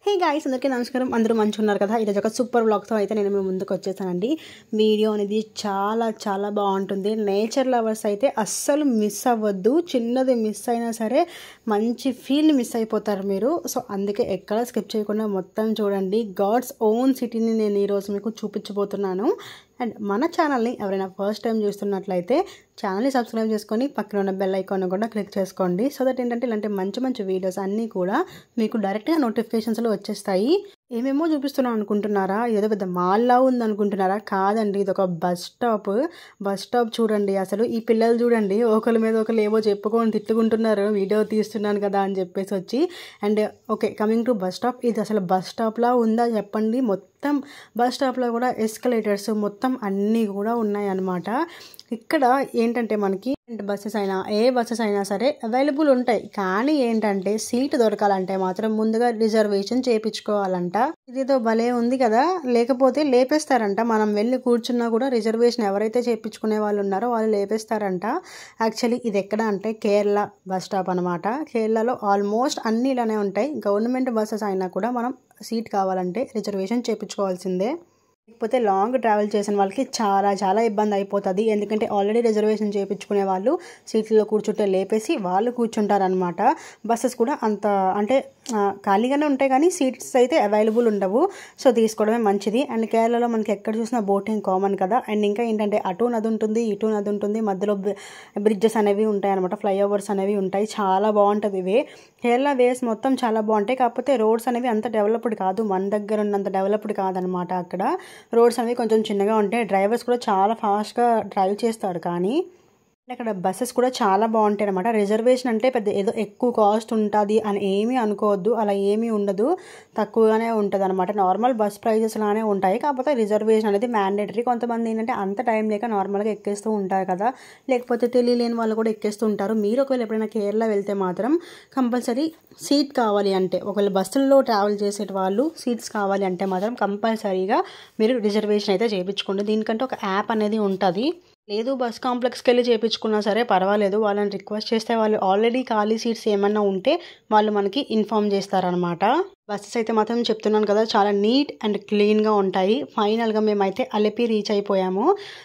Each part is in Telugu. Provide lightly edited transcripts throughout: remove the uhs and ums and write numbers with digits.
హే గాయ్స్, అందరికీ నమస్కారం. అందరూ మంచిగా ఉన్నారు కదా. ఈరోజు ఒక సూపర్ వ్లాగ్తో అయితే నేను మీ ముందుకు వచ్చేసానండి. వీడియో అనేది చాలా చాలా బాగుంటుంది. నేచర్ లవర్స్ అయితే అస్సలు మిస్ అవ్వద్దు. చిన్నది మిస్ అయినా సరే మంచి ఫీల్ని మిస్ అయిపోతారు మీరు. సో అందుకే ఎక్కడ స్కిప్ చేయకుండా మొత్తం చూడండి. గాడ్స్ ఓన్ సిటీని నేను ఈరోజు మీకు చూపించబోతున్నాను. అండ్ మన ఛానల్ని ఎవరైనా ఫస్ట్ టైం చూస్తున్నట్లయితే ఛానల్ని సబ్స్క్రైబ్ చేసుకొని పక్కన ఉన్న బెల్ ఐకాన్ కూడా క్లిక్ చేసుకోండి. సో దట్ ఏంటంటే ఇలాంటి మంచి మంచి వీడియోస్ అన్నీ కూడా మీకు డైరెక్ట్గా నోటిఫికేషన్స్లో వచ్చేస్తాయి. ఏమేమో చూపిస్తున్నాం అనుకుంటున్నారా? ఏదో పెద్ద మాల్లా ఉంది అనుకుంటున్నారా? కాదండి, ఇది ఒక బస్ స్టాప్ చూడండి. అసలు ఈ పిల్లలు చూడండి, ఒకరి మీద ఒకరు ఏవో చెప్పుకొని తిట్టుకుంటున్నారు, వీడియో తీస్తున్నాను కదా అని చెప్పేసి వచ్చి. And okay, coming to bus stop. ఇది అసలు బస్ స్టాప్లా ఉందా చెప్పండి. మొత్తం బస్ స్టాప్లో కూడా ఎస్కలేటర్స్ మొత్తం అన్నీ కూడా ఉన్నాయన్నమాట. ఇక్కడ ఏంటంటే మనకి బస్సెస్ అయినా ఏ బస్సెస్ అయినా సరే అవైలబుల్ ఉంటాయి. కానీ ఏంటంటే సీట్ దొరకాలంటే మాత్రం ముందుగా రిజర్వేషన్ చేయించుకోవాలంట. ఇదేదో భలే ఉంది కదా. లేకపోతే లేపేస్తారంట. మనం వెళ్ళి కూర్చున్నా కూడా రిజర్వేషన్ ఎవరైతే చేయించుకునే వాళ్ళు ఉన్నారో వాళ్ళు లేపేస్తారంట. యాక్చువల్లీ ఇది ఎక్కడ అంటే కేరళ బస్ స్టాప్ అనమాట. కేరళలో ఆల్మోస్ట్ అన్ని ఇలానే ఉంటాయి. గవర్నమెంట్ బస్సెస్ అయినా కూడా మనం సీట్ కావాలంటే రిజర్వేషన్ చేయించుకోవాల్సిందే. లేకపోతే లాంగ్ ట్రావెల్ చేసిన వాళ్ళకి చాలా చాలా ఇబ్బంది అయిపోతుంది. ఎందుకంటే ఆల్రెడీ రిజర్వేషన్ చేయించుకునే వాళ్ళు సీట్లలో కూర్చుంటే లేపేసి వాళ్ళు కూర్చుంటారనమాట. బస్సెస్ కూడా అంత అంటే ఖాళీగానే ఉంటాయి కానీ సీట్స్ అయితే అవైలబుల్ ఉండవు. సో తీసుకోవడమే మంచిది. అండ్ కేరళలో మనకి ఎక్కడ చూసినా బోటింగ్ కామన్ కదా. అండ్ ఇంకా ఏంటంటే అటు నది ఉంటుంది, ఇటు నది ఉంటుంది, మధ్యలో బ్రిడ్జెస్ అనేవి ఉంటాయి అనమాట, ఫ్లైఓవర్స్ అనేవి ఉంటాయి. చాలా బాగుంటుంది ఇవే. కేరళ వేస్ మొత్తం చాలా బాగుంటాయి. కాకపోతే రోడ్స్ అనేవి అంత డెవలప్డ్ కాదు, మన దగ్గర ఉన్నంత డెవలప్డ్ కాదనమాట. అక్కడ రోడ్స్ అనేవి కొంచెం చిన్నగా ఉంటాయి. డ్రైవర్స్ కూడా చాలా ఫాస్ట్గా డ్రైవ్ చేస్తారు. కానీ అక్కడ బస్సెస్ కూడా చాలా బాగుంటాయి అనమాట. రిజర్వేషన్ అంటే పెద్ద ఏదో ఎక్కువ కాస్ట్ ఉంటుంది అని ఏమీ అనుకోవద్దు. అలా ఏమీ ఉండదు, తక్కువగానే ఉంటుంది అనమాట. నార్మల్ బస్ ప్రైజెస్ లానే ఉంటాయి. కాకపోతే రిజర్వేషన్ అనేది మ్యాండేటరీ. కొంతమంది ఏంటంటే అంత టైం లేక నార్మల్గా ఎక్కేస్తూ ఉంటారు కదా, లేకపోతే తెలియలేని వాళ్ళు కూడా ఎక్కేస్తూ ఉంటారు. మీరు ఒకవేళ ఎప్పుడైనా కేరళ వెళ్తే మాత్రం కంపల్సరీ సీట్ కావాలి అంటే, ఒకవేళ బస్సుల్లో ట్రావెల్ చేసే వాళ్ళు సీట్స్ కావాలి అంటే మాత్రం కంపల్సరీగా మీరు రిజర్వేషన్ అయితే చేయించుకోండి. దీనికంటే ఒక యాప్ అనేది ఉంటుంది. లేదు బస్ కాంప్లెక్స్కి వెళ్ళి చేయించుకున్నా సరే పర్వాలేదు. వాళ్ళని రిక్వెస్ట్ చేస్తే వాళ్ళు ఆల్రెడీ ఖాళీ సీట్స్ ఏమన్నా ఉంటే వాళ్ళు మనకి ఇన్ఫామ్ చేస్తారనమాట. బస్సెస్ అయితే మాత్రం చెప్తున్నాను కదా, చాలా నీట్ అండ్ క్లీన్గా ఉంటాయి. ఫైనల్గా మేమైతే అలెపి రీచ్ అయిపోయాము.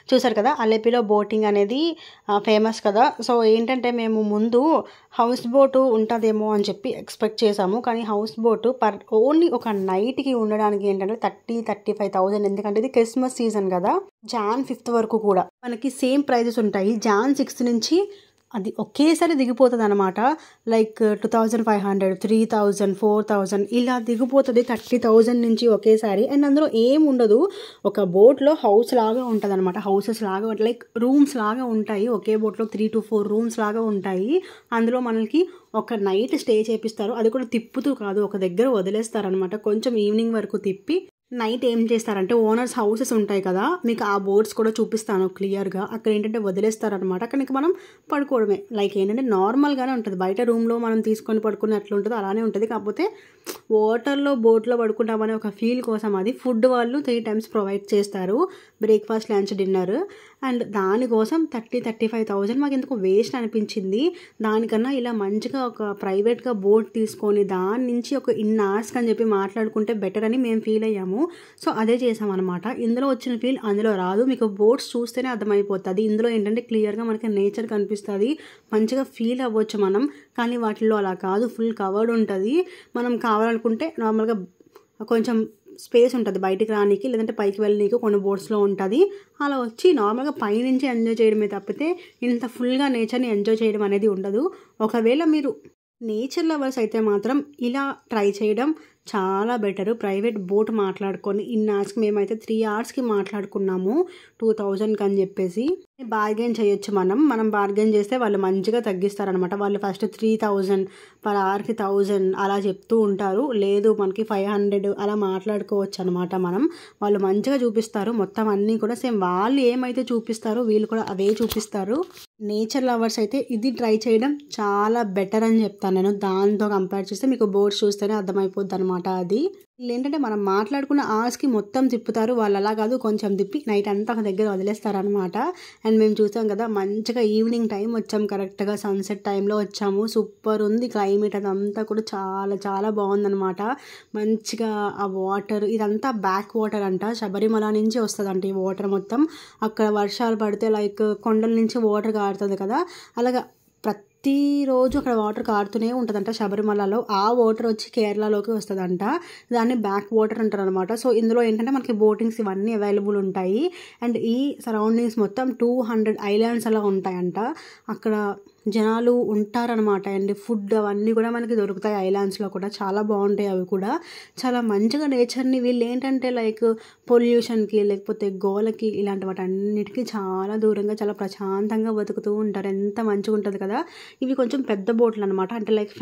చూసారు కదా, అలెపిలో బోటింగ్ అనేది ఫేమస్ కదా. సో ఏంటంటే మేము ముందు హౌస్ బోటు ఉంటుందేమో అని చెప్పి ఎక్స్పెక్ట్ చేసాము. కానీ హౌస్ బోటు ఓన్లీ ఒక నైట్కి ఉండడానికి ఏంటంటే 30-35,000. ఎందుకంటే ఇది క్రిస్మస్ సీజన్ కదా, Jan 5th వరకు కూడా మనకి సేమ్ ప్రైజెస్ ఉంటాయి. Jan 6th నుంచి అది ఒకేసారి దిగిపోతుంది అనమాట. లైక్ 2,500, 3,000, 4,000 ఇలా దిగిపోతుంది. 30,000 నుంచి ఒకేసారి. అండ్ అందులో ఏం ఉండదు, ఒక బోట్లో హౌస్ లాగా ఉంటుంది అనమాట. హౌసెస్ లాగా లైక్ రూమ్స్ లాగా ఉంటాయి. ఒకే బోట్లో 3 to 4 రూమ్స్ లాగా ఉంటాయి. అందులో మనకి ఒక నైట్ స్టే చేపిస్తారు. అది కూడా తిప్పుతూ కాదు, ఒక దగ్గర వదిలేస్తారనమాట. కొంచెం ఈవినింగ్ వరకు తిప్పి నైట్ ఏం చేస్తారంటే ఓనర్స్ హౌసెస్ ఉంటాయి కదా, మీకు ఆ బోర్డ్స్ కూడా చూపిస్తాను క్లియర్గా. అక్కడ ఏంటంటే వదిలేస్తారనమాట. అక్కడ మనం పడుకోవడమే. లైక్ ఏంటంటే నార్మల్గానే ఉంటుంది. బయట రూమ్లో మనం తీసుకొని పడుకుని ఎట్లా ఉంటుందో అలానే ఉంటుంది. కాకపోతే వాటర్లో బోట్లో పడుకుంటామనే ఒక ఫీల్ కోసం అది ఫుడ్ వాళ్ళు 3 times ప్రొవైడ్ చేస్తారు, బ్రేక్ఫాస్ట్, లంచ్, డిన్నర్. అండ్ దానికోసం 30-35,000 మాకు ఎందుకు వేస్ట్ అనిపించింది. దానికన్నా ఇలా మంచిగా ఒక ప్రైవేట్గా బోట్ తీసుకొని దాని నుంచి ఒక అవర్స్ అని చెప్పి మాట్లాడుకుంటే బెటర్ అని మేము ఫీల్ అయ్యాము. సో అదే చేసామన్నమాట. ఇందులో వచ్చిన ఫీల్ అందులో రాదు. మీకు బోట్స్ చూస్తేనే అర్థమైపోతుంది. ఇందులో ఏంటంటే క్లియర్గా మనకి నేచర్ కనిపిస్తుంది, మంచిగా ఫీల్ అవ్వచ్చు మనం. కానీ వాటిల్లో అలా కాదు, ఫుల్ కవర్డ్ ఉంటుంది. మనం కావాలనుకుంటే నార్మల్గా కొంచెం స్పేస్ ఉంటుంది బయటికి రానికి, లేదంటే పైకి వెళ్ళనీకి కొన్ని బోట్స్లో ఉంటుంది. అలా వచ్చి నార్మల్గా పైనుంచి ఎంజాయ్ చేయడమే తప్పితే ఇంత ఫుల్గా నేచర్ని ఎంజాయ్ చేయడం అనేది ఉండదు. ఒకవేళ మీరు నేచర్ లవర్స్ అయితే మాత్రం ఇలా ట్రై చేయడం చాలా బెటరు. ప్రైవేట్ బోట్ మాట్లాడుకొని అవర్స్కి మేమైతే 3 hours మాట్లాడుకున్నాము 2,000 అని చెప్పేసి. బార్గెన్ చేయొచ్చు మనం బార్గెన్ చేస్తే వాళ్ళు మంచిగా తగ్గిస్తారనమాట. వాళ్ళు ఫస్ట్ 3,000 పర్ అవర్కి 1,000 అలా చెప్తూ ఉంటారు. లేదు మనకి 500 అలా మాట్లాడుకోవచ్చు అనమాట. వాళ్ళు మంచిగా చూపిస్తారు మొత్తం అన్నీ కూడా. సేమ్ వాళ్ళు ఏమైతే చూపిస్తారో వీళ్ళు కూడా అవే చూపిస్తారు. నేచర్ లవర్స్ అయితే ఇది ట్రై చేయడం చాలా బెటర్ అని చెప్తాను నేను. దాంతో కంపేర్ చేస్తే మీకు బోట్స్ చూస్తేనే అర్థమైపోద్ది అనమాట. అనమాట అది. వీళ్ళేంటంటే మనం మాట్లాడుకున్న అవర్స్‌కి మొత్తం తిప్పుతారు. వాళ్ళు అలా కాదు, కొంచెం తిప్పి నైట్ అంతా ఒక దగ్గర వదిలేస్తారనమాట. అండ్ మేము చూసాం కదా, మంచిగా ఈవినింగ్ టైం వచ్చాం, కరెక్ట్‌గా సన్సెట్ టైంలో వచ్చాము. సూపర్ ఉంది క్లైమేట్, అదంతా కూడా చాలా చాలా బాగుందనమాట. మంచిగా ఆ వాటర్, ఇదంతా బ్యాక్ వాటర్ అంట, శబరిమల నుంచి వస్తుందంట ఈ వాటర్ మొత్తం. అక్కడ వర్షాలు పడితే లైక్ కొండల నుంచి వాటర్ కారుతుంది కదా, అలాగా ప్రతిరోజు అక్కడ వాటర్ కారుతూనే ఉంటుందంట శబరిమలలో. ఆ వాటర్ వచ్చి కేరళలోకి వస్తుందంట. దాన్ని బ్యాక్ వాటర్ అంటారు అనమాట. సో ఇందులో ఏంటంటే మనకి బోటింగ్స్ ఇవన్నీ అవైలబుల్ ఉంటాయి. అండ్ ఈ సరౌండింగ్స్ మొత్తం 200 ఐలాండ్స్ అలా ఉంటాయంట. అక్కడ జనాలు ఉంటారనమాట. అండ్ ఫుడ్ అవన్నీ కూడా మనకి దొరుకుతాయి ఐలాండ్స్లో కూడా, చాలా బాగుంటాయి అవి కూడా. చాలా మంచిగా నేచర్ని వీళ్ళు ఏంటంటే లైక్ పొల్యూషన్కి లేకపోతే గోలకి ఇలాంటి వాటి అన్నిటికీ చాలా దూరంగా చాలా ప్రశాంతంగా బతుకుతూ ఉంటారు. ఎంత మంచిగా ఉంటుంది కదా. ఇవి కొంచెం పెద్ద బోట్లు అనమాట. అంటే లైక్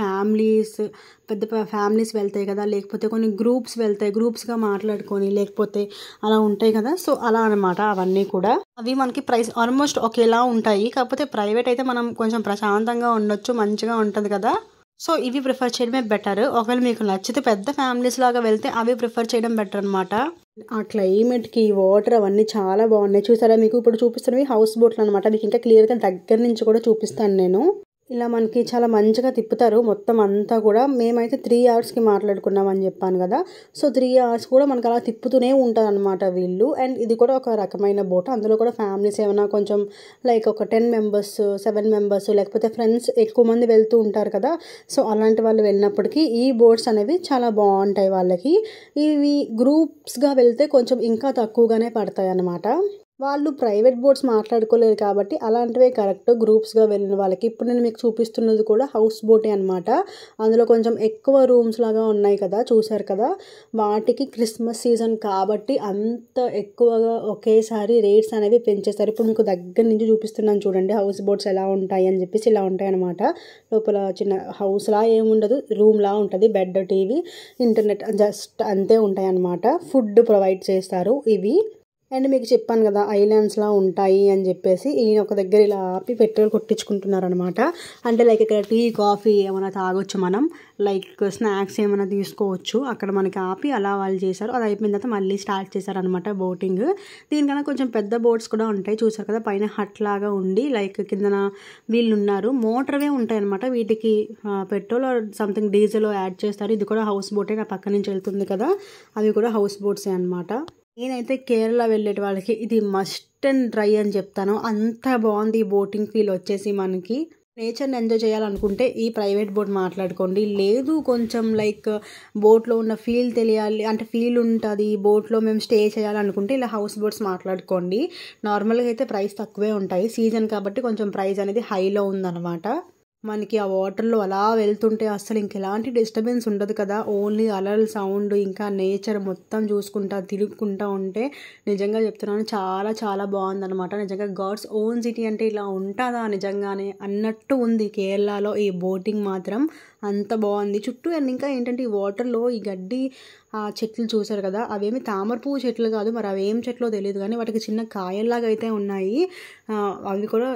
పెద్ద ఫ్యామిలీస్ వెళ్తాయి కదా, లేకపోతే కొన్ని గ్రూప్స్ వెళ్తాయి, గ్రూప్స్గా మాట్లాడుకొని లేకపోతే అలా ఉంటాయి కదా. సో అలా అనమాట అవన్నీ కూడా. అవి మనకి ప్రైస్ ఆల్మోస్ట్ ఒకేలా ఉంటాయి, కాకపోతే ప్రైవేట్ అయితే మనం కొంచెం ప్రశాంతంగా ఉండొచ్చు, మంచిగా ఉంటుంది కదా. సో ఇవి ప్రిఫర్ చేయడమే బెటర్. ఒకవేళ మీకు నచ్చితే పెద్ద ఫ్యామిలీస్ లాగా వెళ్తే అవి ప్రిఫర్ చేయడం బెటర్ అనమాట. ఆ క్లైమేట్కి వాటర్ అవన్నీ చాలా బాగున్నాయి. చూసారా, మీకు ఇప్పుడు చూపిస్తున్నవి హౌస్ బోట్లు అనమాట. మీకు ఇంకా క్లియర్గా దగ్గర నుంచి కూడా చూపిస్తాను నేను. ఇలా మనకి చాలా మంచిగా తిప్పుతారు మొత్తం అంతా కూడా. మేమైతే 3 అవర్స్కి మాట్లాడుకున్నామని చెప్పాను కదా. సో 3 అవర్స్ కూడా మనకు అలా తిప్పుతూనే ఉంటుంది అనమాట వీళ్ళు. అండ్ ఇది కూడా ఒక రకమైన బోట్. అందులో కూడా ఫ్యామిలీస్ ఏమైనా కొంచెం లైక్ ఒక 10 మెంబర్స్ 7 మెంబర్స్ లేకపోతే ఫ్రెండ్స్ ఎక్కువ మంది వెళ్తూ ఉంటారు కదా. సో అలాంటి వాళ్ళు వెళ్ళినప్పటికీ ఈ బోట్స్ అనేవి చాలా బాగుంటాయి వాళ్ళకి. ఇవి గ్రూప్స్గా వెళ్తే కొంచెం ఇంకా తక్కువగానే పడతాయి అన్నమాట. వాళ్ళు ప్రైవేట్ బోట్స్ మాట్లాడుకోలేరు కాబట్టి అలాంటివే కరెక్ట్ గ్రూప్స్గా వెళ్ళిన వాళ్ళకి. ఇప్పుడు నేను మీకు చూపిస్తున్నది కూడా హౌస్ బోటే అనమాట. అందులో కొంచెం ఎక్కువ రూమ్స్ లాగా ఉన్నాయి కదా, చూసారు కదా. వాటికి క్రిస్మస్ సీజన్ కాబట్టి అంత ఎక్కువగా ఒకేసారి రేట్స్ అనేవి పెంచేస్తారు. ఇప్పుడు మీకు దగ్గర నుంచి చూపిస్తున్నాను చూడండి హౌస్ బోట్స్ ఎలా ఉంటాయి అని చెప్పేసి. ఇలా ఉంటాయి అనమాట. లోపల చిన్న హౌస్లా ఏముండదు, రూమ్లా ఉంటుంది. బెడ్, టీవీ, ఇంటర్నెట్ జస్ట్ అంతే ఉంటాయి అన్నమాట. ఫుడ్ ప్రొవైడ్ చేస్తారు ఇవి. అండ్ మీకు చెప్పాను కదా ఐలాండ్స్లా ఉంటాయి అని చెప్పేసి. ఈయన ఒక దగ్గర ఇలా ఆపి పెట్రోల్ కొట్టించుకుంటున్నారు అనమాట. అంటే లైక్ ఇక్కడ టీ కాఫీ ఏమైనా తాగొచ్చు మనం, లైక్ స్నాక్స్ ఏమైనా తీసుకోవచ్చు. అక్కడ మనకి ఆపి అలా వాళ్ళు చేశారు. అది అయిపోయిన తర్వాత మళ్ళీ స్టార్ట్ చేశారనమాట బోటింగ్. దీనికన్నా కొంచెం పెద్ద బోట్స్ కూడా ఉంటాయి, చూసారు కదా. పైన హట్ లాగా ఉండి లైక్ కిందన వీళ్ళు ఉన్నారు. మోటర్వే ఉంటాయి అనమాట. వీటికి పెట్రోల్ సంథింగ్ డీజిల్ యాడ్ చేస్తారు. ఇది కూడా హౌస్ బోటే, నా పక్క నుంచి వెళ్తుంది కదా, అవి కూడా హౌస్ బోట్సే అనమాట. నేనైతే కేరళ వెళ్ళేటి వాళ్ళకి ఇది మస్ట్ అండ్ ట్రై అని చెప్తాను. అంత బాగుంది ఈ బోటింగ్ ఫీల్ వచ్చేసి. మనకి నేచర్ని ఎంజాయ్ చేయాలనుకుంటే ఈ ప్రైవేట్ బోట్ మాట్లాడుకోండి. లేదు కొంచెం లైక్ బోట్లో ఉన్న ఫీల్ తెలియాలి అంటే ఫీల్ ఉంటుంది, బోట్లో మేము స్టే చేయాలనుకుంటే ఇలా హౌస్ బోట్స్ మాట్లాడుకోండి. నార్మల్గా అయితే ప్రైస్ తక్కువే ఉంటాయి, సీజన్ కాబట్టి కొంచెం ప్రైస్ అనేది హైలో ఉందన్నమాట. మనకి ఆ వాటర్లో అలా వెళ్తుంటే అసలు ఇంకెలాంటి డిస్టర్బెన్స్ ఉండదు కదా. ఓన్లీ అలల సౌండ్, ఇంకా నేచర్ మొత్తం చూసుకుంటా తిరుగుకుంటా ఉంటే నిజంగా చెప్తున్నాను చాలా చాలా బాగుందన్నమాట. నిజంగా గాడ్స్ ఓన్ సిటీ అంటే ఇలా ఉంటుందా నిజంగానే అన్నట్టు ఉంది కేరళలో ఈ బోటింగ్ మాత్రం. అంత బాగుంది చుట్టూ. అండ్ ఇంకా ఏంటంటే ఈ వాటర్లో ఈ గడ్డి ఆ చెట్లు చూసారు కదా, అవేమి తామర పువ్వు చెట్లు కాదు, మరి అవి ఏం చెట్లో తెలియదు కానీ వాటికి చిన్న కాయల్లాగా అయితే ఉన్నాయి. అవి కూడా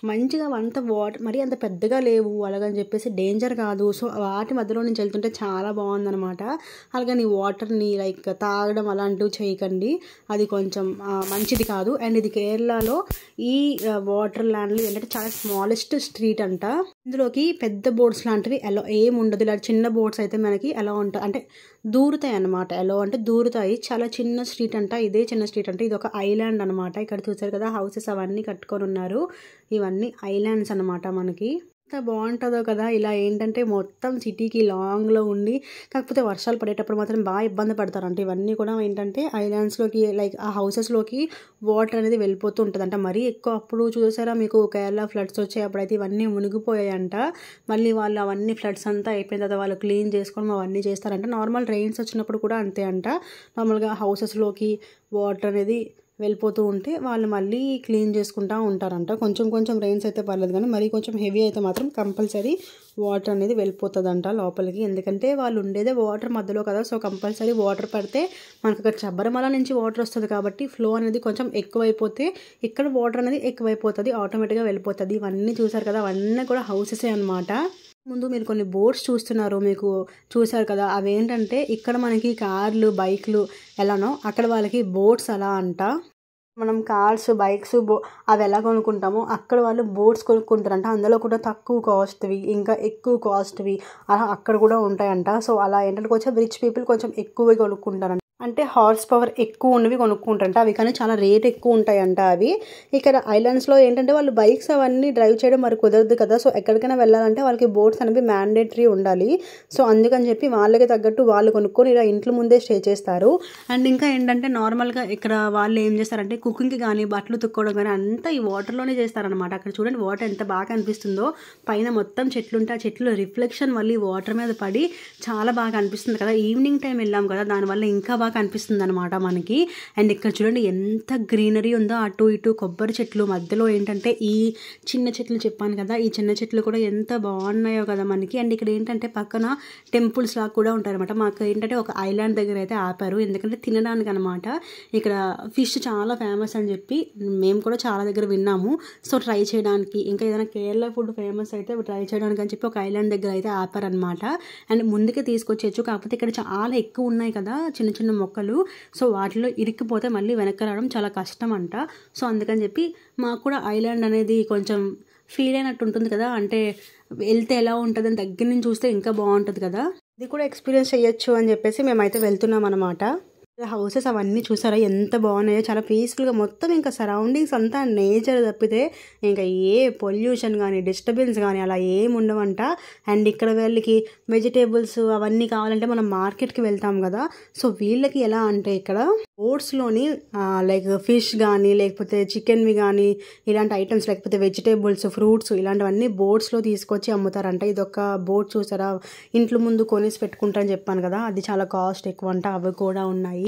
మంచిగా అంత వాటర్ మరి అంత పెద్దగా లేవు, అలాగని చెప్పేసి డేంజర్ కాదు. సో వాటి మధ్యలో నుంచి వెళ్తుంటే చాలా బాగుందనమాట. అలాగని వాటర్ని లైక్ తాగడం అలాంటివి చేయకండి, అది కొంచెం మంచిది కాదు. అండ్ ఇది కేరళలో ఈ వాటర్ ల్యాండ్లో ఏంటంటే చాలా స్మాలెస్ట్ స్ట్రీట్ అంట. ఇందులోకి పెద్ద బోట్స్ లాంటివి ఎలా ఏం ఉండదు. ఇలా చిన్న బోట్స్ అయితే మనకి ఎలా ఉంటుంది అంటే దూరుతాయి అన్నమాట. ఎలా అంటే దూరుతాయి. చాలా చిన్న స్ట్రీట్ అంట, ఇదే చిన్న స్ట్రీట్ అంటే. ఇది ఒక ఐలాండ్ అనమాట. ఇక్కడ చూసారు కదా హౌసెస్ అవన్నీ కట్టుకొని ఉన్నారు. ఇవన్నీ ఐలాండ్స్ అనమాట. మనకి ఎంత బాగుంటుందో కదా. ఇలా ఏంటంటే మొత్తం సిటీకి లాంగ్లో ఉండి, కాకపోతే వర్షాలు పడేటప్పుడు మాత్రం బాగా ఇబ్బంది పడతారు. అంటే ఇవన్నీ కూడా ఏంటంటే ఐలాండ్స్లోకి లైక్ ఆ హౌసెస్లోకి వాటర్ అనేది వెళ్ళిపోతూ ఉంటుంది అంట. మరీ ఎక్కువ అప్పుడు చూసారా మీకు కేరళ ఫ్లడ్స్ వచ్చాయి, అప్పుడైతే ఇవన్నీ మునిగిపోయాయంట. మళ్ళీ వాళ్ళు అవన్నీ ఫ్లడ్స్ అంతా అయిపోయిన తర్వాత వాళ్ళు క్లీన్ చేసుకొని అవన్నీ చేస్తారంట. నార్మల్ రెయిన్స్ వచ్చినప్పుడు కూడా అంతే అంట. నార్మల్గా హౌసెస్లోకి వాటర్ అనేది వెళ్ళిపోతూ ఉంటే వాళ్ళు మళ్ళీ క్లీన్ చేసుకుంటూ ఉంటారంట. కొంచెం కొంచెం రెయిన్స్ అయితే పర్లేదు కానీ మరీ కొంచెం హెవీ అయితే మాత్రం కంపల్సరీ వాటర్ అనేది వెళ్ళిపోతుందంట లోపలికి. ఎందుకంటే వాళ్ళు ఉండేదే వాటర్ మధ్యలో కదా. సో కంపల్సరీ వాటర్ పడితే మనకు అక్కడ శబరిమల నుంచి వాటర్ వస్తుంది కాబట్టి ఫ్లో అనేది కొంచెం ఎక్కువైపోతే ఇక్కడ వాటర్ అనేది ఎక్కువైపోతుంది, ఆటోమేటిక్గా వెళ్ళిపోతుంది. ఇవన్నీ చూసారు కదా, అవన్నీ కూడా హౌసెసే అనమాట. ముందు మీరు కొన్ని బోట్స్ చూస్తున్నారు, మీకు చూసారు కదా, అవేంటంటే ఇక్కడ మనకి కార్లు బైక్లు ఎలానో అక్కడ వాళ్ళకి బోట్స్ అలా అంట. మనం కార్స్ బైక్స్ అవి ఎలా కొనుక్కుంటామో అక్కడ వాళ్ళు బోట్స్ కొనుక్కుంటారంట. అందులో కూడా తక్కువ కాస్ట్వి ఇంకా ఎక్కువ కాస్ట్వి అలా అక్కడ కూడా ఉంటాయంట. సో అలా ఏంటంటే కొంచెం రిచ్ పీపుల్ కొంచెం ఎక్కువ కొనుక్కుంటారంట, అంటే హార్స్ పవర్ ఎక్కువ ఉన్నవి కొనుక్కుంటారంట అవి, కానీ చాలా రేట్ ఎక్కువ ఉంటాయంట అవి. ఇక్కడ ఐలాండ్స్లో ఏంటంటే వాళ్ళు బైక్స్ అవన్నీ డ్రైవ్ చేయడం మరి కుదరదు కదా, సో ఎక్కడికైనా వెళ్ళాలంటే వాళ్ళకి బోట్స్ అనేవి మ్యాండేటరీ ఉండాలి. సో అందుకని చెప్పి వాళ్ళకి తగ్గట్టు వాళ్ళు కొనుక్కొని ఇలా ఇంట్లో ముందే స్టే చేస్తారు. అండ్ ఇంకా ఏంటంటే నార్మల్గా ఇక్కడ వాళ్ళు ఏం చేస్తారంటే కుకింగ్కి కానీ బట్టలు తుక్కోవడం కానీ అంతా ఈ వాటర్లోనే చేస్తారనమాట. అక్కడ చూడండి వాటర్ ఎంత బాగా అనిపిస్తుందో, పైన మొత్తం చెట్లు ఉంటే ఆ చెట్లు రిఫ్లెక్షన్ మళ్ళీ వాటర్ మీద పడి చాలా బాగా అనిపిస్తుంది కదా. ఈవినింగ్ టైం వెళ్ళాం కదా, దానివల్ల ఇంకా బాగా కనిపిస్తుంది అనమాట మనకి. అండ్ ఇక్కడ చూడండి ఎంత గ్రీనరీ ఉందో, అటు ఇటు కొబ్బరి చెట్లు మధ్యలో ఏంటంటే ఈ చిన్న చెట్లు చెప్పాను కదా, ఈ చిన్న చెట్లు కూడా ఎంత బాగున్నాయో కదా మనకి. అండ్ ఇక్కడ ఏంటంటే పక్కన టెంపుల్స్ లాగా కూడా ఉంటారనమాట. మాకు ఏంటంటే ఒక ఐలాండ్ దగ్గర అయితే ఆపారు, ఎందుకంటే తినడానికి అనమాట. ఇక్కడ ఫిష్ చాలా ఫేమస్ అని చెప్పి మేము కూడా చాలా దగ్గర విన్నాము. సో ట్రై చేయడానికి, ఇంకా ఏదైనా కేరళ ఫుడ్ ఫేమస్ అయితే ట్రై చేయడానికి అని చెప్పి ఒక ఐలాండ్ దగ్గర అయితే ఆపారనమాట. అండ్ ముందుకే తీసుకొచ్చేయచ్చు, కాకపోతే ఇక్కడ చాలా ఎక్కువ ఉన్నాయి కదా చిన్న చిన్న మొక్కలు, సో వాటిలో ఇరిక్కిపోతే మళ్ళీ వెనక్కి రావడం చాలా కష్టం అంట. సో అందుకని చెప్పి మాకు కూడా ఐలాండ్ అనేది కొంచెం ఫీల్ అయినట్టు ఉంటుంది కదా, అంటే వెళ్తే ఎలా ఉంటుందని దగ్గర నుంచి చూస్తే ఇంకా బాగుంటుంది కదా, ఇది కూడా ఎక్స్పీరియన్స్ చేయొచ్చు అని చెప్పేసి మేమైతే వెళ్తున్నాం అనమాట. హౌసెస్ అవన్నీ చూసారా ఎంత బాగున్నాయో, చాలా పీస్ఫుల్గా మొత్తం ఇంకా సరౌండింగ్స్ అంతా నేచర్ తప్పితే ఇంకా ఏ పొల్యూషన్ కానీ డిస్టర్బెన్స్ కానీ అలా ఏమి ఉండవంట. అండ్ ఇక్కడ వీళ్ళకి వెజిటేబుల్స్ అవన్నీ కావాలంటే మనం మార్కెట్కి వెళ్తాం కదా, సో వీళ్ళకి ఎలా అంటే ఇక్కడ బోట్స్లోని లైక్ ఫిష్ కానీ లేకపోతే చికెన్వి కానీ ఇలాంటి ఐటమ్స్ లేకపోతే వెజిటేబుల్స్ ఫ్రూట్స్ ఇలాంటివన్నీ బోట్స్లో తీసుకొచ్చి అమ్ముతారంట. ఇదొక బోట్ చూసారా, ఇంట్లో ముందు కొనేసి పెట్టుకుంటారని చెప్పాను కదా, అది చాలా కాస్ట్ ఎక్కువ అంట. అవి కూడా ఉన్నాయి.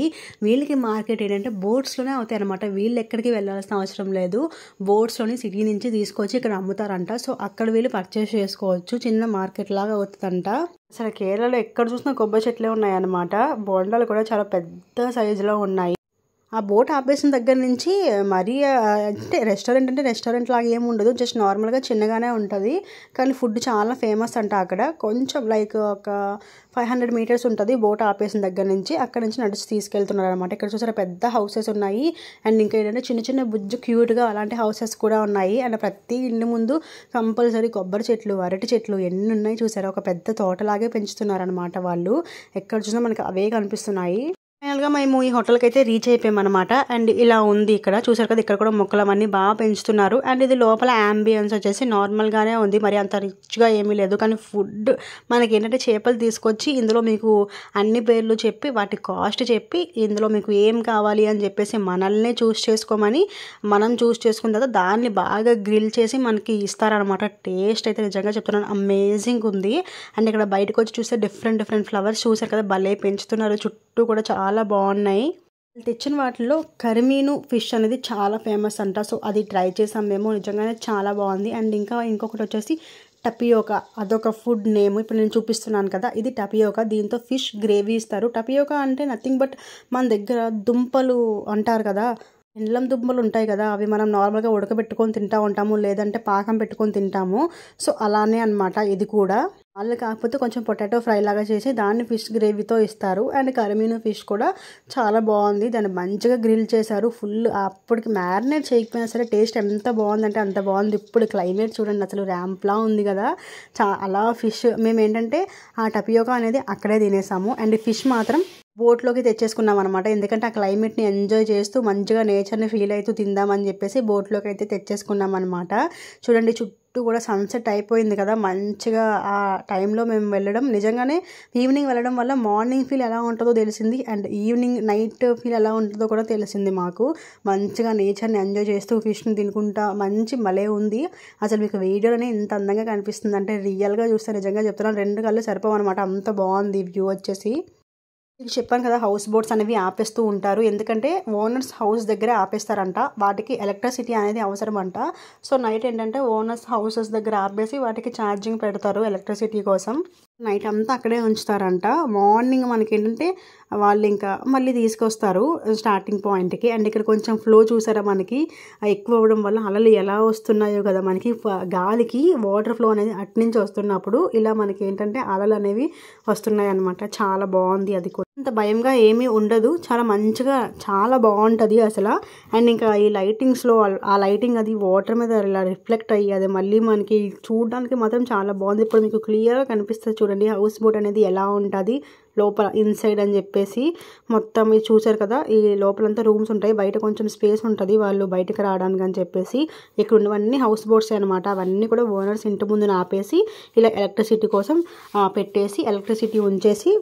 వీళ్ళకి మార్కెట్ ఏంటంటే బోట్స్లోనే అవుతాయి అనమాట, వీళ్ళు ఎక్కడికి వెళ్ళాల్సిన అవసరం లేదు, బోట్స్లోని సిటీ నుంచి తీసుకొచ్చి ఇక్కడ అమ్ముతారంట. సో అక్కడ వీళ్ళు పర్చేస్ చేసుకోవచ్చు, చిన్న మార్కెట్ లాగా అవుతుందంట. అసలు కేరళలో ఎక్కడ చూసినా కొబ్బరి చెట్లే ఉన్నాయన్నమాట, బోండాలు కూడా చాలా పెద్ద సైజులో ఉన్నాయి. ఆ బోట్ ఆపేసిన దగ్గర నుంచి మరీ అంటే రెస్టారెంట్ లాగా ఏమి ఉండదు, జస్ట్ నార్మల్గా చిన్నగానే ఉంటుంది. కానీ ఫుడ్ చాలా ఫేమస్ అంట అక్కడ. కొంచెం లైక్ ఒక 500 మీటర్స్ ఉంటుంది బోట్ ఆపేసిన దగ్గర నుంచి, అక్కడ నుంచి నడిచి తీసుకెళ్తున్నారు అనమాట. ఇక్కడ చూసారా పెద్ద హౌసెస్ ఉన్నాయి. అండ్ ఇంకా ఏంటంటే చిన్న చిన్న బుజ్జు క్యూట్గా అలాంటి హౌసెస్ కూడా ఉన్నాయి. అండ్ ప్రతి ఇంటి ముందు కంపల్సరీ కొబ్బరి చెట్లు అరటి చెట్లు ఎన్ని ఉన్నాయి చూసారా, ఒక పెద్ద తోటలాగే పెంచుతున్నారనమాట వాళ్ళు. ఎక్కడ చూసినా మనకి అవే కనిపిస్తున్నాయి. ఫైనల్గా మేము ఈ హోటల్కి అయితే రీచ్ అయిపోయామన్నమాట. అండ్ ఇలా ఉంది ఇక్కడ చూసారు కదా, ఇక్కడ కూడా మొక్కలు అవన్నీ బాగా పెంచుతున్నారు. అండ్ ఇది లోపల యాంబియన్స్ వచ్చేసి నార్మల్గానే ఉంది, మరి అంత రిచ్గా ఏమీ లేదు. కానీ ఫుడ్ మనకి ఏంటంటే చేపలు తీసుకొచ్చి ఇందులో మీకు అన్ని పేర్లు చెప్పి వాటి కాస్ట్ చెప్పి ఇందులో మీకు ఏం కావాలి అని చెప్పేసి మనల్ని చూస్ చేసుకోమని మనం చూస్ చేసుకున్న తర్వాత దాన్ని బాగా గ్రిల్ చేసి మనకి ఇస్తారనమాట. టేస్ట్ అయితే నిజంగా చెప్తున్నాను అమేజింగ్ ఉంది. అండ్ ఇక్కడ బయటకు వచ్చి చూస్తే డిఫరెంట్ ఫ్లవర్స్ చూసారు కదా, భలే పెంచుతున్నారు, చుట్టూ కూడా చాలా బాగున్నాయి. తెచ్చిన వాటిలో కరిమీను ఫిష్ అనేది చాలా ఫేమస్ అంట. సో అది ట్రై చేసాం మేము, నిజంగానే చాలా బాగుంది. అండ్ ఇంకొకటి వచ్చేసి టపియోకా, అదొక ఫుడ్ నేమ్. ఇప్పుడు నేను చూపిస్తున్నాను కదా, ఇది టపియోకా. దీంతో ఫిష్ గ్రేవీ ఇస్తారు. టపియోకా అంటే నథింగ్ బట్ మన దగ్గర దుంపలు అంటారు కదా, ఎండ్లం దుంపలు ఉంటాయి కదా, అవి మనం నార్మల్గా ఉడకబెట్టుకొని తింటూ ఉంటాము, లేదంటే పాకం పెట్టుకొని తింటాము. సో అలానే అనమాట ఇది కూడా. వాళ్ళు కాకపోతే కొంచెం పొటాటో ఫ్రై లాగా చేసి దాన్ని ఫిష్ గ్రేవీతో ఇస్తారు. అండ్ కరిమీను ఫిష్ కూడా చాలా బాగుంది, దాన్ని మంచిగా గ్రిల్ చేశారు ఫుల్. అప్పటికి మ్యారినేట్ చేయకపోయినా సరే టేస్ట్ ఎంత బాగుందంటే అంత బాగుంది. ఇప్పుడు క్లైమేట్ చూడండి అసలు ర్యాంప్లా ఉంది కదా, అలా ఫిష్ మేము ఏంటంటే ఆ టపియోకా అనేది అక్కడే తినేసాము. అండ్ ఫిష్ మాత్రం బోట్లోకి తెచ్చేసుకున్నాం అనమాట, ఎందుకంటే ఆ క్లైమేట్ని ఎంజాయ్ చేస్తూ మంచిగా నేచర్ని ఫీల్ అవుతూ తిందామని చెప్పేసి బోట్లోకి అయితే తెచ్చేసుకున్నాం అనమాట. చూడండి చుట్టూ కూడా సన్సెట్ అయిపోయింది కదా, మంచిగా ఆ టైంలో మేము వెళ్ళడం, నిజంగానే ఈవినింగ్ వెళ్ళడం వల్ల మార్నింగ్ ఫీల్ ఎలా ఉంటుందో తెలిసింది, అండ్ ఈవినింగ్ నైట్ ఫీల్ ఎలా ఉంటుందో కూడా తెలిసింది మాకు. మంచిగా నేచర్ని ఎంజాయ్ చేస్తూ ఫిష్ని తినుకుంటా మంచి మలే ఉంది. అసలు మీకు వీడియోలోనే ఇంత అందంగా కనిపిస్తుంది అంటే రియల్గా చూస్తే నిజంగా చెప్తున్నాను 2 కళ్ళు సరిపోవు అనమాట, అంత బాగుంది వ్యూ వచ్చేసి. మీకు చెప్పాను కదా హౌస్ బోట్స్ అనేవి ఆపేస్తూ ఉంటారు, ఎందుకంటే ఓనర్స్ హౌస్ దగ్గరే ఆపేస్తారంట, వాటికి ఎలక్ట్రిసిటీ అనేది అవసరం అంట. సో నైట్ ఏంటంటే ఓనర్స్ హౌసెస్ దగ్గర ఆపేసి వాటికి ఛార్జింగ్ పెడతారు ఎలక్ట్రిసిటీ కోసం. నైట్ అంతా అక్కడే ఉంచుతారంట. మార్నింగ్ మనకేంటంటే వాళ్ళు ఇంకా మళ్ళీ తీసుకొస్తారు స్టార్టింగ్ పాయింట్‌కి. అండ్ ఇక్కడ కొంచెం ఫ్లో చూసారా మనకి ఎక్కువ అవ్వడం వల్ల అలలు ఎలా వస్తున్నాయో కదా మనకి గాలికి వాటర్ ఫ్లో అనేది అటునుంచి వస్తున్నప్పుడు ఇలా మనకేంటంటే అలలు అనేవి వస్తున్నాయన్నమాట. చాలా బాగుంది అది కూడా. అంత భయంగా ఏమీ ఉండదు. చాలా మంచిగా చాలా బాగుంటుంది అసలు. అండ్ ఇంకా ఈ లైటింగ్స్లో ఆ లైటింగ్ అది వాటర్ మీద ఇలా రిఫ్లెక్ట్ అయ్యి అది మళ్ళీ మనకి చూడడానికి మాత్రం చాలా బాగుంది. ఇప్పుడు మీకు క్లియర్గా కనిపిస్తుంది చూడండి హౌస్ బోట్ అనేది ఎలా ఉంటుంది లోపల ఇన్సైడ్ అని చెప్పేసి. మొత్తం ఇది చూసారు కదా, ఈ లోపలంతా రూమ్స్ ఉంటాయి, బయట కొంచెం స్పేస్ ఉంటుంది వాళ్ళు బయటకు రావడానికి అని చెప్పేసి. ఇక్కడ ఉన్నవన్నీ హౌస్ బోట్స్ అనమాట. అవన్నీ కూడా ఓనర్స్ ఇంటి ముందు ఆపేసి ఇలా ఎలక్ట్రిసిటీ కోసం పెట్టేసి ఎలక్ట్రిసిటీ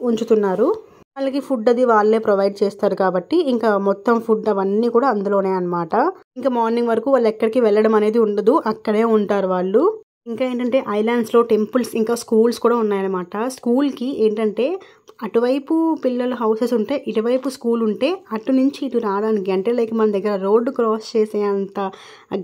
ఉంచుతున్నారు. వాళ్ళకి ఫుడ్ అది వాళ్ళే ప్రొవైడ్ చేస్తారు కాబట్టి ఇంకా మొత్తం ఫుడ్ అవన్నీ కూడా అందులోనే అనమాట. ఇంకా మార్నింగ్ వరకు వాళ్ళు ఎక్కడికి వెళ్ళడం అనేది ఉండదు, అక్కడే ఉంటారు వాళ్ళు. ఇంకా ఏంటంటే ఐలాండ్స్లో టెంపుల్స్ ఇంకా స్కూల్స్ కూడా ఉన్నాయన్నమాట. స్కూల్కి ఏంటంటే అటువైపు పిల్లల హౌసెస్ ఉంటే ఇటువైపు స్కూల్ ఉంటే అటు నుంచి ఇటు రావడానికి అంటే లైక్ మన దగ్గర రోడ్డు క్రాస్ చేసే అంత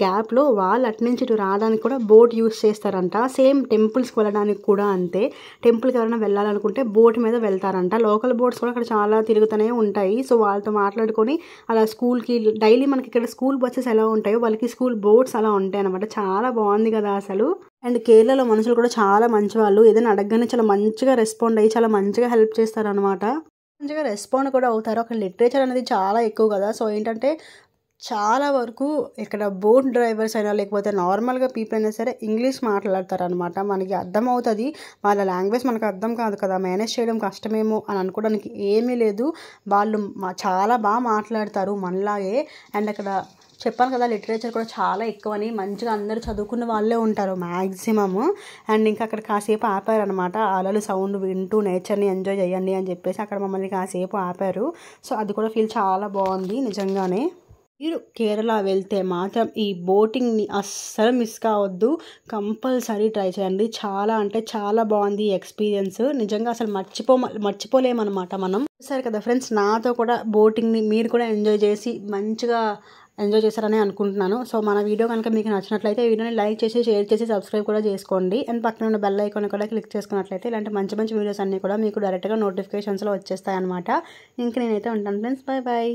గ్యాప్లో వాళ్ళు అటు నుంచి ఇటు రావడానికి కూడా బోట్ యూస్ చేస్తారంట. సేమ్ టెంపుల్స్కి వెళ్ళడానికి కూడా అంతే. టెంపుల్కి ఎవరైనా వెళ్ళాలనుకుంటే బోట్ మీద వెళ్తారంట. లోకల్ బోట్స్ కూడా అక్కడ చాలా తిరుగుతూనే ఉంటాయి. సో వాళ్ళతో మాట్లాడుకొని అలా స్కూల్కి డైలీ మనకి ఇక్కడ స్కూల్ బస్సెస్ ఎలా ఉంటాయో వాళ్ళకి స్కూల్ బోట్స్ అలా ఉంటాయి అనమాట. చాలా బాగుంది కదా అసలు. అండ్ కేరళలో మనుషులు కూడా చాలా మంచి వాళ్ళు. ఏదైనా అడగగానే చాలా మంచిగా రెస్పాండ్ అయ్యి చాలా మంచిగా హెల్ప్ చేస్తారనమాట. మంచిగా రెస్పాండ్ కూడా అవుతారు. అక్కడ లిటరేచర్ అనేది చాలా ఎక్కువ కదా. సో ఏంటంటే చాలా వరకు ఇక్కడ బోట్ డ్రైవర్స్ అయినా లేకపోతే నార్మల్గా పీపుల్ అయినా సరే ఇంగ్లీష్ మాట్లాడతారనమాట. మనకి అర్థమవుతుంది. వాళ్ళ లాంగ్వేజ్ మనకు అర్థం కాదు కదా, మేనేజ్ చేయడం కష్టమేమో అని అనుకోవడానికి ఏమీ లేదు. వాళ్ళు చాలా బాగా మాట్లాడతారు మనలాగే. అండ్ అక్కడ చెప్పాను కదా లిటరేచర్ కూడా చాలా ఎక్కువని. మంచిగా అందరూ చదువుకున్న వాళ్ళే ఉంటారు మ్యాక్సిమము. అండ్ ఇంకా అక్కడ కాసేపు ఆపారనమాట. అలలు సౌండ్ వింటూ నేచర్ని ఎంజాయ్ చేయండి అని చెప్పేసి అక్కడ మమ్మల్ని కాసేపు ఆపారు. సో అది కూడా ఫీల్ చాలా బాగుంది నిజంగానే. మీరు కేరళ వెళ్తే మాత్రం ఈ బోటింగ్ని అస్సలు మిస్ కావద్దు, కంపల్సరీ ట్రై చేయండి. చాలా అంటే చాలా బాగుంది ఈ ఎక్స్పీరియన్స్. నిజంగా అసలు మర్చిపోలేమన్నమాట మనం. సరే కదా ఫ్రెండ్స్, నాతో కూడా బోటింగ్ని మీరు కూడా మంచిగా ఎంజాయ్ చేశారని అనుకుంటున్నాను. సో మన వీడియో కనుక మీకు నచ్చినట్లయితే ఈ వీడియోని లైక్ చేసి షేర్ చేసి సబ్స్క్రైబ్ కూడా చేసుకోండి. అండ్ పక్కన ఉన్న బెల్ ఐకాన్ కూడా క్లిక్ చేసుకున్నట్లయితే ఇలాంటి మంచి మంచి వీడియోస్ అన్నీ కూడా మీకు డైరెక్ట్గా నోటిఫికేషన్స్లో వచ్చేస్తాయి అనమాట. ఇంక నేనైతే ఉంటాను ఫ్రెండ్స్, బాయ్ బాయ్.